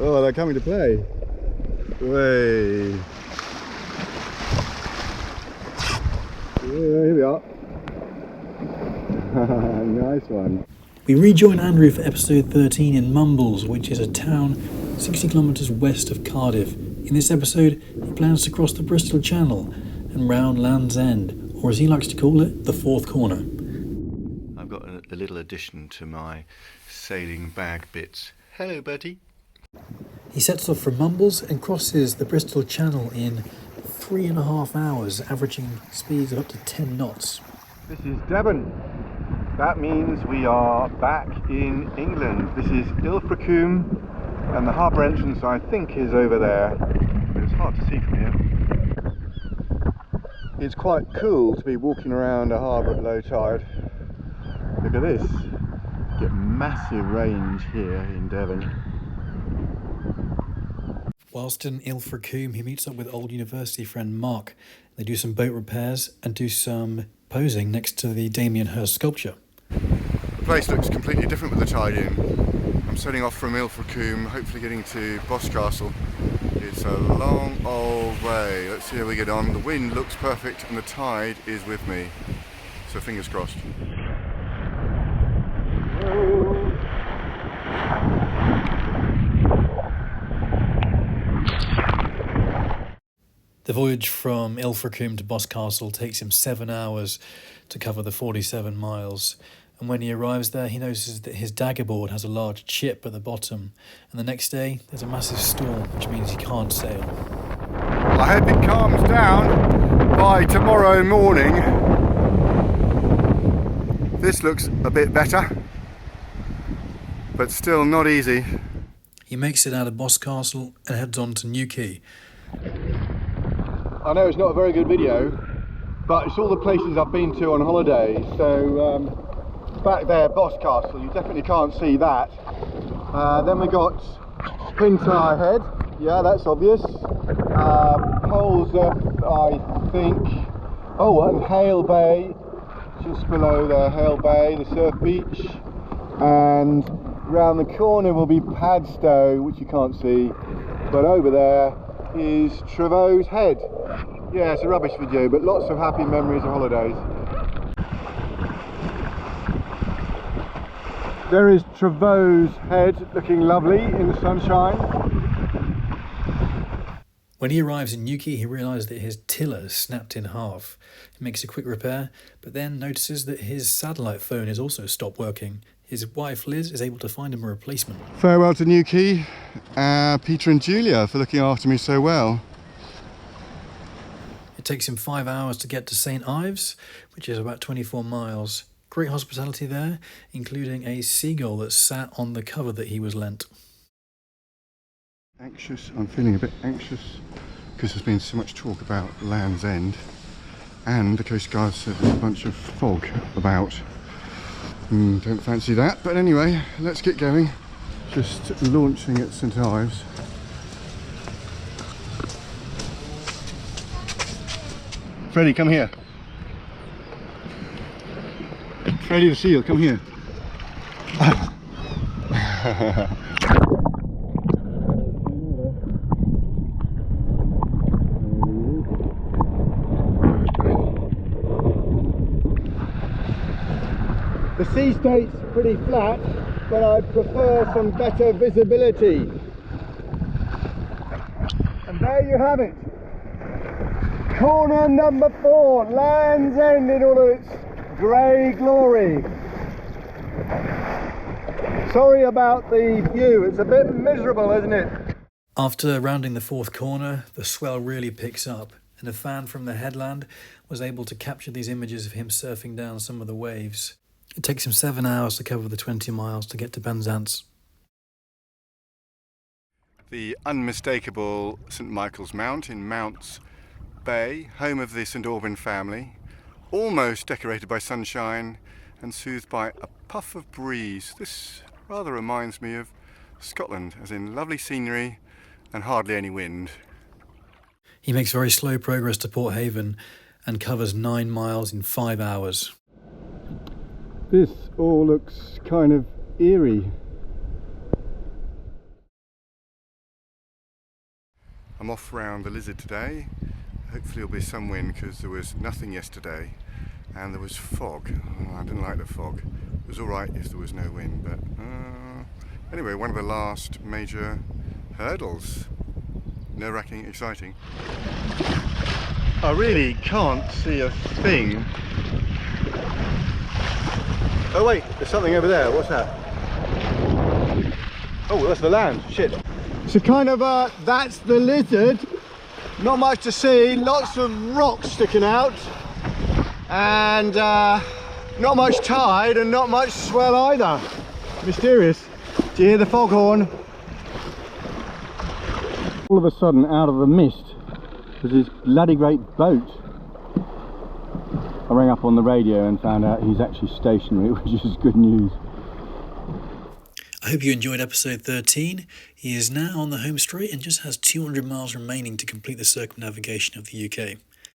Oh, they're coming to play. Way. Here we are. Nice one. We rejoin Andrew for episode 13 in Mumbles, which is a town 60 kilometres west of Cardiff. In this episode, he plans to cross the Bristol Channel and round Land's End, or as he likes to call it, the Fourth Corner. I've got a little addition to my sailing bag bits. Hello, Bertie. He sets off from Mumbles and crosses the Bristol Channel in 3.5 hours, averaging speeds of up to 10 knots. This is Devon. That means we are back in England. This is Ilfracombe, and the harbour entrance, I think, is over there. It's hard to see from here. It's quite cool to be walking around a harbour at low tide. Look at this. You get massive range here in Devon. Whilst in Ilfracombe, he meets up with old university friend Mark. They do some boat repairs and do some posing next to the Damien Hirst sculpture. The place looks completely different with the tide in. I'm setting off from Ilfracombe, hopefully getting to Boscastle. It's a long old way. Let's see how we get on. The wind looks perfect and the tide is with me. So fingers crossed. The voyage from Ilfracombe to Boscastle takes him 7 hours to cover the 47 miles. And when he arrives there, he notices that his daggerboard has a large chip at the bottom. And the next day, there's a massive storm, which means he can't sail. I hope it calms down by tomorrow morning. This looks a bit better, but still not easy. He makes it out of Boscastle and heads on to Newquay. I know it's not a very good video, but it's all the places I've been to on holiday. So back there, Boscastle, you definitely can't see that. Then we got Pintire Head, yeah, that's obvious. Polesop, I think. Oh, and Hale Bay, just below there, Hale Bay, the surf beach. And round the corner will be Padstow, which you can't see, but over there is Trevose Head. Yeah, it's a rubbish video, but lots of happy memories of holidays. There is Trevose Head, looking lovely in the sunshine. When he arrives in Newquay, he realises that his tiller snapped in half. He makes a quick repair, but then notices that his satellite phone has also stopped working. His wife Liz is able to find him a replacement. Farewell to Newquay, Peter and Julia for looking after me so well. It takes him 5 hours to get to St Ives, which is about 24 miles. Great hospitality there, including a seagull that sat on the cover that he was lent. Anxious, I'm feeling a bit anxious because there's been so much talk about Land's End, and the Coast Guard said there's a bunch of fog about. Don't fancy that, but anyway, let's get going. Just launching at St Ives. Freddie, come here. Freddie the seal, come here. The sea state's pretty flat, but I prefer some better visibility. And there you have it. Corner number 4, Land's End in all of its grey glory. Sorry about the view, it's a bit miserable, isn't it? After rounding the fourth corner, the swell really picks up, and a fan from the headland was able to capture these images of him surfing down some of the waves. It takes him 7 hours to cover the 20 miles to get to Penzance. The unmistakable St Michael's Mount in Mounts Bay, home of the St Aubyn family, almost decorated by sunshine and soothed by a puff of breeze. This rather reminds me of Scotland, as in lovely scenery and hardly any wind. He makes very slow progress to Port Haven and covers 9 miles in 5 hours. This all looks kind of eerie. I'm off round the Lizard today. Hopefully there'll be some wind because there was nothing yesterday and there was fog. Oh, I didn't like the fog. It was alright if there was no wind, but anyway, one of the last major hurdles. Nerve-wracking, exciting. I really can't see a thing. Oh wait, there's something over there. What's that? Oh, that's the land. Shit. So kind of, that's the Lizard. Not much to see. Lots of rocks sticking out. And not much tide and not much swell either. Mysterious. Do you hear the foghorn? All of a sudden, out of the mist, there's this bloody great boat. I rang up on the radio and found out he's actually stationary, which is good news. I hope you enjoyed episode 13. He is now on the home straight and just has 200 miles remaining to complete the circumnavigation of the UK.